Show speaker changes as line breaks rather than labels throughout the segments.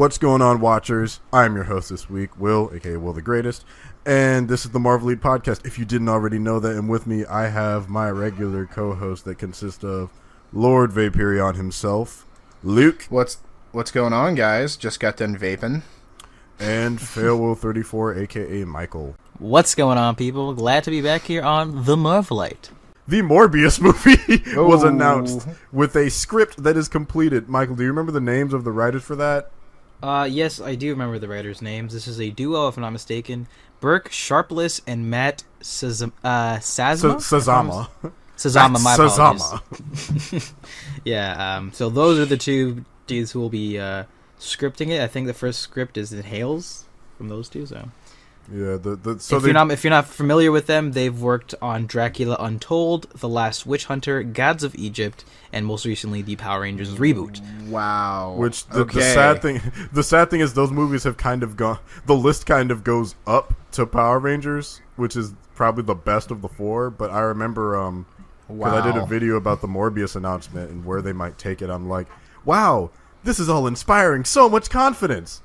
What's going on, watchers? I'm your host this week, Will, aka Will the Greatest, and this is the Marvelite podcast. If you didn't already know that, and with me, I have my regular co-host that consists of Lord Vaporeon himself, Luke.
What's going on, guys? Just got done vaping.
And Failwill34, aka Michael.
What's going on, people? Glad to be back here on the Marvelite.
The Morbius movie was announced with a script that is completed. Michael, do you remember the names of the writers for that?
Yes, I do remember the writers' names. This is a duo, if I'm not mistaken. Burke Sharpless and Matt Sazama. Sazama, my apologies. Yeah, so those are the two dudes who will be scripting it. I think the first script is in Hales from those two, so...
Yeah,
if you're not familiar with them, they've worked on Dracula Untold, The Last Witch Hunter, Gods of Egypt, and most recently the Power Rangers reboot.
Wow.
Which the sad thing is those movies have kind of gone. The list kind of goes up to Power Rangers, which is probably the best of the four. But I remember because I did a video about the Morbius announcement and where they might take it. I'm like, wow, this is all inspiring. So much confidence.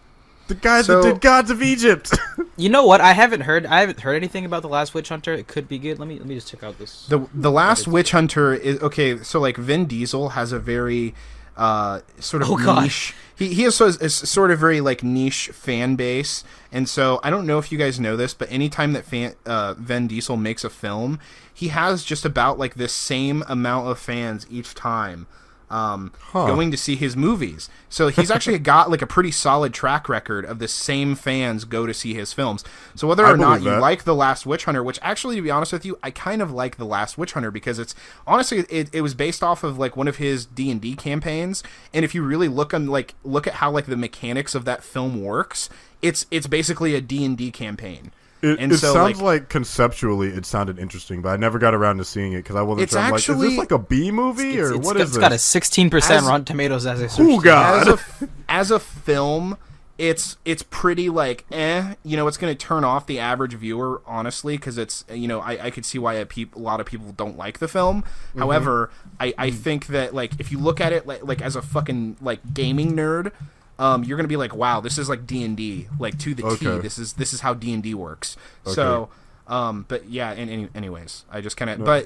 The guys that did Gods of Egypt.
You know what? I haven't heard anything about The Last Witch Hunter. It could be good. Let me just check out this.
The Last Witch Hunter is okay. So like Vin Diesel has a very sort of niche. He has a sort of very like niche fan base, and so I don't know if you guys know this, but anytime that Vin Diesel makes a film, he has just about like this same amount of fans each time. Going to see his movies. So he's actually got like a pretty solid track record of the same fans go to see his films. So whether or not you like The Last Witch Hunter, which actually, to be honest with you, I kind of like The Last Witch Hunter because it's honestly it was based off of like one of his D&D campaigns, and if you really look at how like the mechanics of that film works, it's basically a D&D campaign.
It sounds like conceptually it sounded interesting, but I never got around to seeing it because I wasn't sure. Is this like a B movie or what is it?
It's got a 16% Rotten Tomatoes as a search.
Oh God!
As a film, it's pretty like it's going to turn off the average viewer, honestly, because it's I could see why a lot of people don't like the film. Mm-hmm. However, I think that like if you look at it like as a fucking like gaming nerd. You're gonna be like, wow, this is like D&D, like to the T. This is how D&D works. Okay. So, but yeah. Anyways, I just kind of, but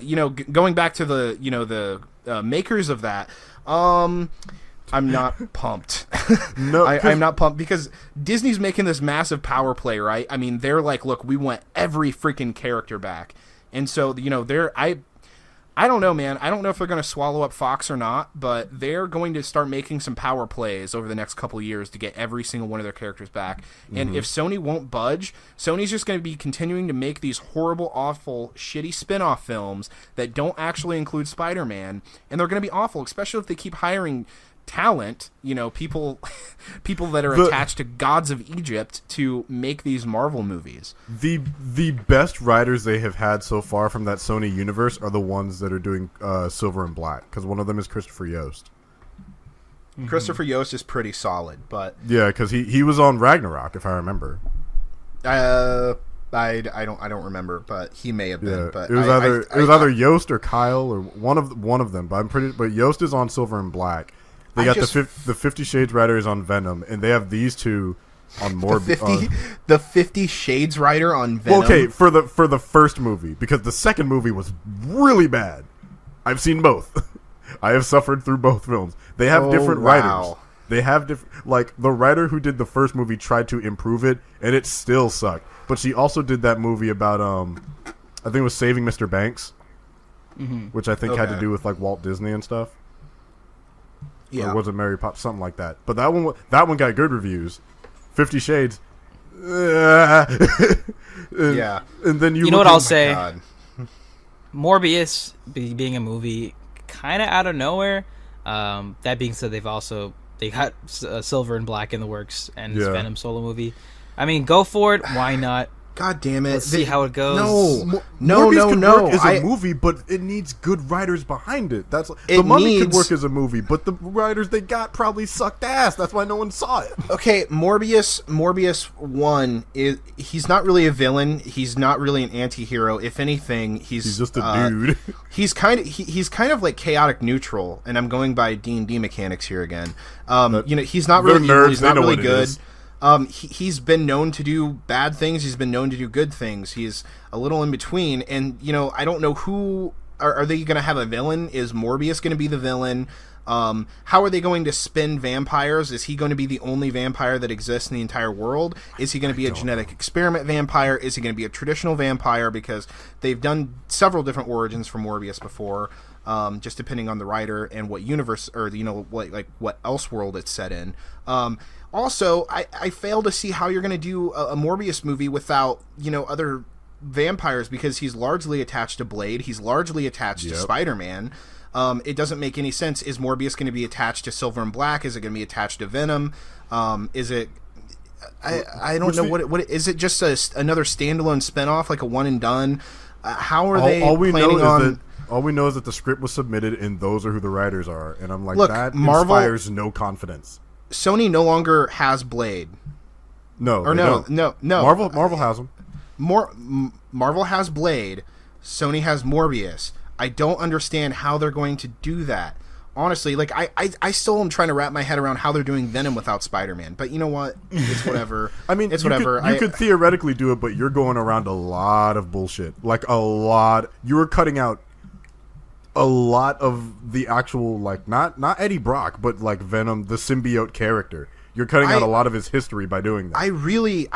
going back to the makers of that, I'm not pumped. No, I'm not pumped because Disney's making this massive power play, right? I mean, they're like, look, we want every freaking character back, and so I don't know, man. I don't know if they're going to swallow up Fox or not, but they're going to start making some power plays over the next couple of years to get every single one of their characters back. And if Sony won't budge, Sony's just going to be continuing to make these horrible, awful, shitty spin-off films that don't actually include Spider-Man, and they're going to be awful, especially if they keep hiring talent, people that are attached to Gods of Egypt to make these Marvel movies.
The best writers they have had so far from that Sony universe are the ones that are doing Silver and Black, because one of them is Christopher Yost.
Mm-hmm. Christopher Yost is pretty solid, but
yeah, because he was on Ragnarok, if I remember.
I don't remember, but he may have been.
Yeah,
but
it was either Yost or Kyle or one of them. But Yost is on Silver and Black. They got the 50 Shades writers on Venom, and they have these two on Morbius.
The 50 Shades writer on Venom.
Okay, for the first movie, because the second movie was really bad. I've seen both. I have suffered through both films. They have different writers. They have different. Like the writer who did the first movie tried to improve it, and it still sucked. But she also did that movie about I think it was Saving Mr. Banks, which I think had to do with like Walt Disney and stuff. Yeah, or was it Mary Poppins? Something like that. But that one got good reviews. 50 Shades.
Yeah.
And then
you know what I'll say? God. Morbius being a movie kind of out of nowhere. That being said, they got Silver and Black in the works and this Venom solo movie. I mean, go for it. Why not?
God damn it!
Let's see how it goes.
Morbius could work as a movie, but it needs good writers behind it. The Mummy could work as a movie, but the writers they got probably sucked ass. That's why no one saw it.
Okay, Morbius 1 he's not really a villain. He's not really an anti-hero. If anything, he's
just a dude.
He's kind of like chaotic neutral, and I'm going by D&D mechanics here again. He's not really evil, he's not really good. He's been known to do bad things. He's been known to do good things. He's a little in between. And, I don't know who... Are they going to have a villain? Is Morbius going to be the villain? How are they going to spin vampires? Is he going to be the only vampire that exists in the entire world? Is he going to be a genetic experiment vampire? Is he going to be a traditional vampire? Because they've done several different origins for Morbius before, just depending on the writer and what universe or, what else world it's set in. Also, I fail to see how you're going to do a Morbius movie without, other vampires, because he's largely attached to Blade. He's largely attached to Spider-Man. It doesn't make any sense. Is Morbius going to be attached to Silver and Black? Is it going to be attached to Venom? Is it... I don't know what is it just another standalone spinoff, like a one and done? How are they planning on...
All we know is that the script was submitted and those are who the writers are. And I'm like,
look,
that
Marvel
inspires no confidence.
Sony no longer has Blade.
No. Marvel has him.
Marvel has Blade. Sony has Morbius. I don't understand how they're going to do that. Honestly, I still am trying to wrap my head around how they're doing Venom without Spider-Man. But you know what? It's whatever.
I mean,
it's whatever.
You could theoretically do it, but you're going around a lot of bullshit. Like, a lot. You were cutting out a lot of the actual, not Eddie Brock, but Venom, the symbiote character. You're cutting out a lot of his history by doing that.
I really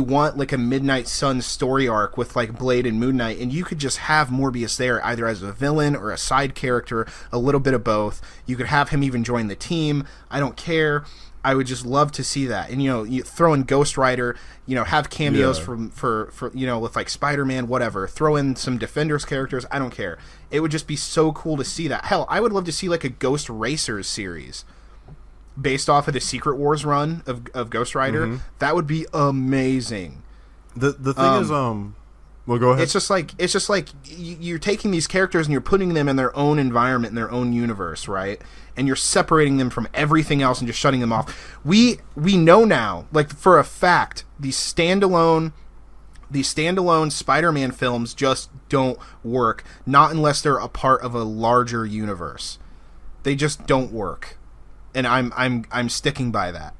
want a Midnight Sun story arc with Blade and Moon Knight, and you could just have Morbius there either as a villain or a side character, a little bit of both. You could have him even join the team. I don't care. I would just love to see that. And you throw in Ghost Rider, have cameos for with Spider-Man, whatever. Throw in some Defenders characters. I don't care. It would just be so cool to see that. Hell, I would love to see a Ghost Racers series based off of the Secret Wars run of Ghost Rider. Mm-hmm. That would be amazing.
The thing is, well, go ahead.
It's just like you're taking these characters and you're putting them in their own environment, in their own universe, right? And you're separating them from everything else and just shutting them off. We know now, for a fact, these standalone Spider-Man films just don't work. Not unless they're a part of a larger universe. They just don't work. And I'm sticking by that.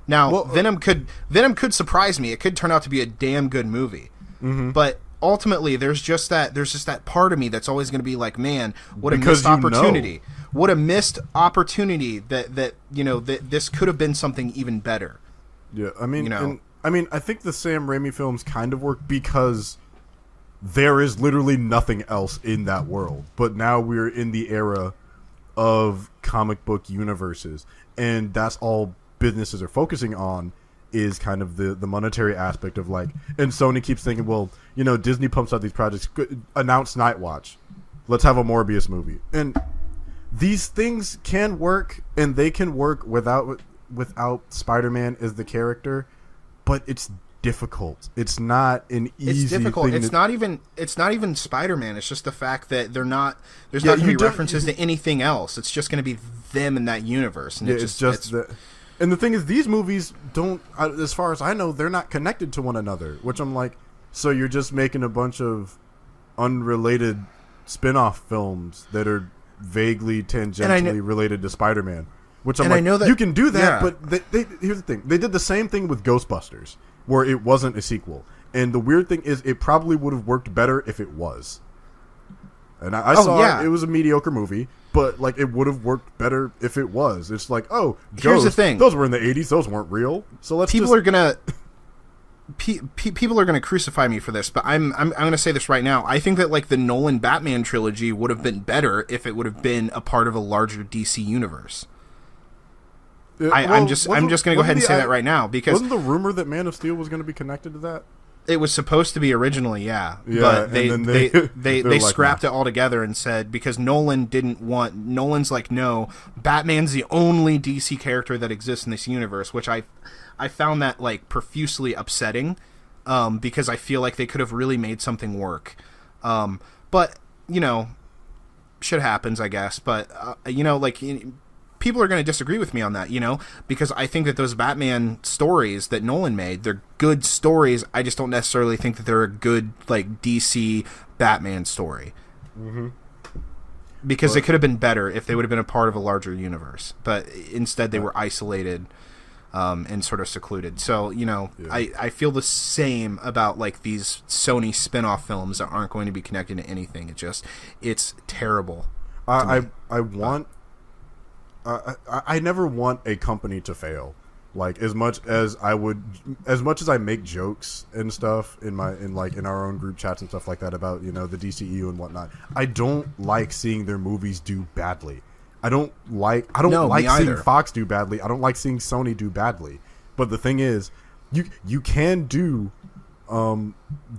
Now, Venom could surprise me. It could turn out to be a damn good movie. Mm-hmm. But ultimately, there's just that part of me that's always going to be like, man, what a missed opportunity. What a missed opportunity that this could have been something even better.
Yeah, I mean, I think the Sam Raimi films kind of work because there is literally nothing else in that world. But now we're in the era of comic book universes, and that's all businesses are focusing on is kind of the monetary aspect of and Sony keeps thinking, well, Disney pumps out these projects, announce Night Watch, let's have a Morbius movie. And these things can work, and they can work without Spider-Man as the character, but it's difficult. It's not an easy.
It's difficult. It's not even Spider-Man. It's just the fact that there's not going to be references to anything else. It's just going to be them in that universe. And
and the thing is, these movies don't, as far as I know, they're not connected to one another. Which I'm like, so you're just making a bunch of unrelated spin-off films that are vaguely tangentially related to Spider-Man. Which I'm I know that, you can do that, but here's the thing. They did the same thing with Ghostbusters, where it wasn't a sequel. And the weird thing is, it probably would have worked better if it was. And I saw it was a mediocre movie, but it would have worked better if it was. It's here's
the thing.
Those were in the 80s, those weren't real. So let's
people are gonna crucify me for this, but I'm gonna say this right now. I think that the Nolan Batman trilogy would have been better if it would have been a part of a larger DC universe. I'm just going to go ahead and say that right now, because
wasn't the rumor that Man of Steel was going to be connected to that?
It was supposed to be originally, yeah.
Yeah,
but
and
they
then
they
like,
scrapped it all together and said, because Nolan's like, no, Batman's the only DC character that exists in this universe, which I found that like profusely upsetting, because I feel like they could have really made something work. But you know, shit happens, I guess. But you know, like, people are going to disagree with me on that, you know, because I think that those Batman stories that Nolan made, they're good stories. I just don't necessarily think that they're a good, like, DC Batman story.
Mm-hmm.
Because they could have been better if they would have been a part of a larger universe. But instead they were isolated and sort of secluded. So, you know, I feel the same about, like, these Sony spin-off films that aren't going to be connected to anything. It's terrible.
I never want a company to fail. Like, as much as I make jokes and stuff in our own group chats and stuff like that about, you know, the DCEU and whatnot, I don't like seeing their movies do badly. I don't like seeing Fox do badly. I don't like seeing Sony do badly. But the thing is, you can do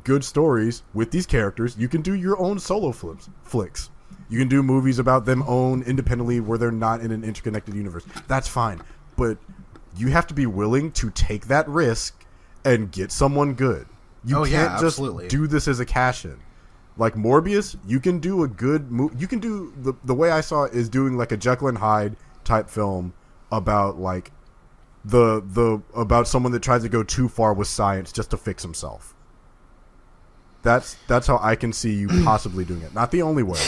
good stories with these characters. You can do your own solo flicks. You can do movies about them own independently where they're not in an interconnected universe. That's fine. But you have to be willing to take that risk and get someone good. You can't just do this as a cash-in. Like Morbius, you can do a good movie. You can do the way I saw it is doing like a Jekyll and Hyde type film about like about someone that tries to go too far with science just to fix himself. That's how I can see you possibly doing it. Not the only way.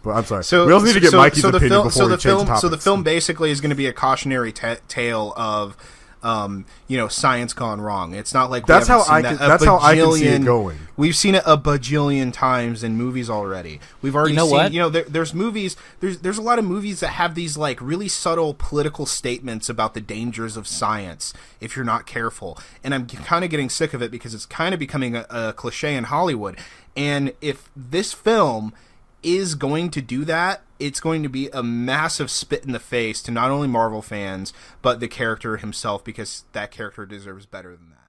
But I'm sorry. We also need to get Mikey's opinion before we change topics.
So the film basically is going to be a cautionary tale of, you know, science gone wrong. It's not like
that's how I can see it going.
We've seen it a bajillion times in movies already. We've already seen. You know, there's movies. There's a lot of movies that have these like really subtle political statements about the dangers of science if you're not careful. And I'm kind of getting sick of it because it's kind of becoming a cliche in Hollywood. And if this film is going to do that, it's going to be a massive spit in the face to not only Marvel fans, but the character himself, because that character deserves better than that.